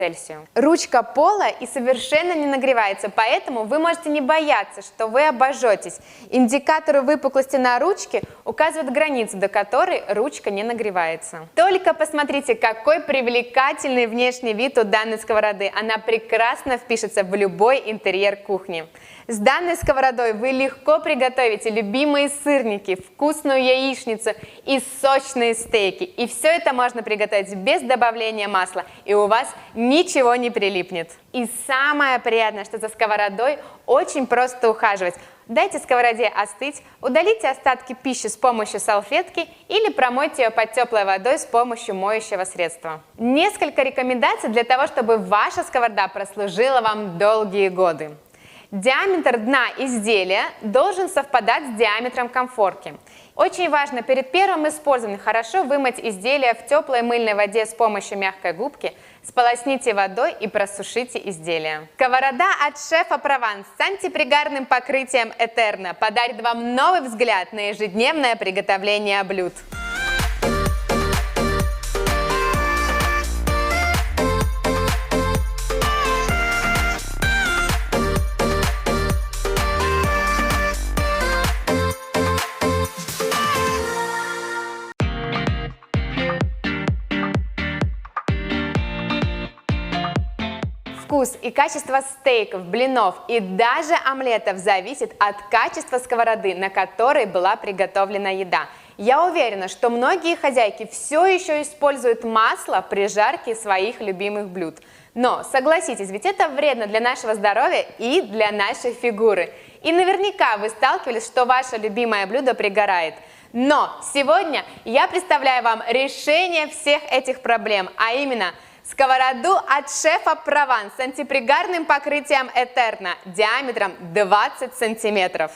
Цельсию. Ручка пола и совершенно не нагревается, поэтому вы можете не бояться, что вы обожжетесь. Индикаторы выпуклости на ручке указывают границу, до которой ручка не нагревается. Только посмотрите, какой привлекательный внешний вид у данной сковороды. Она прекрасно впишется в любой интерьер кухни. С данной сковородой вы легко приготовите любимые сырники, вкусную яичницу и сочные стейки. И все это можно приготовить без добавления масла, и у вас ничего не прилипнет. И самое приятное, что за сковородой очень просто ухаживать. Дайте сковороде остыть, удалите остатки пищи с помощью салфетки или промойте ее под теплой водой с помощью моющего средства. Несколько рекомендаций для того, чтобы ваша сковорода прослужила вам долгие годы. Диаметр дна изделия должен совпадать с диаметром конфорки. Очень важно перед первым использованием хорошо вымыть изделие в теплой мыльной воде с помощью мягкой губки, сполосните водой и просушите изделие. Сковорода от шефа Прованс с антипригарным покрытием Этерна подарит вам новый взгляд на ежедневное приготовление блюд. Вкус и качество стейков, блинов и даже омлетов зависит от качества сковороды, на которой была приготовлена еда. Я уверена, что многие хозяйки все еще используют масло при жарке своих любимых блюд. Но согласитесь, ведь это вредно для нашего здоровья и для нашей фигуры. И наверняка вы сталкивались, что ваше любимое блюдо пригорает. Но сегодня я представляю вам решение всех этих проблем, а именно сковороду от шефа Прованс с антипригарным покрытием Этерна диаметром 20 сантиметров.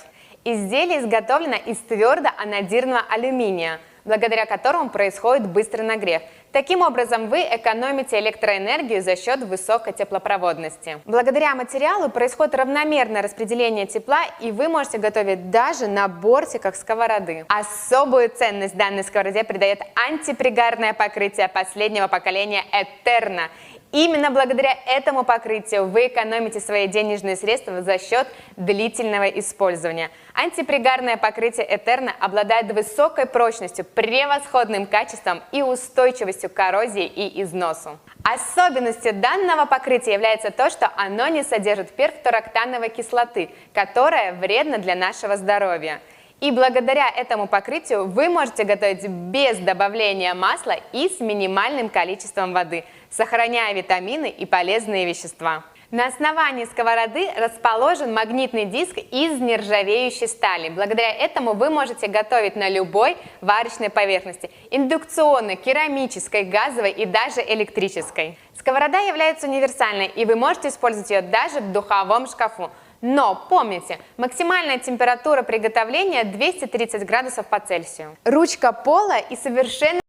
Изделие изготовлено из твердо анодированного алюминия, благодаря которому происходит быстрый нагрев. Таким образом, вы экономите электроэнергию за счет высокой теплопроводности. Благодаря материалу происходит равномерное распределение тепла, и вы можете готовить даже на бортиках сковороды. Особую ценность данной сковороде придает антипригарное покрытие последнего поколения Этерна. Именно благодаря этому покрытию вы экономите свои денежные средства за счет длительного использования. Антипригарное покрытие Этерна обладает высокой прочностью, превосходным качеством и устойчивостью к коррозии и износу. Особенностью данного покрытия является то, что оно не содержит перфтороктановой кислоты, которая вредна для нашего здоровья. И благодаря этому покрытию вы можете готовить без добавления масла и с минимальным количеством воды, сохраняя витамины и полезные вещества. На основании сковороды расположен магнитный диск из нержавеющей стали. Благодаря этому вы можете готовить на любой варочной поверхности – индукционной, керамической, газовой и даже электрической. Сковорода является универсальной, и вы можете использовать ее даже в духовом шкафу. Но помните, максимальная температура приготовления 230 градусов по Цельсию. Ручка пола и совершенно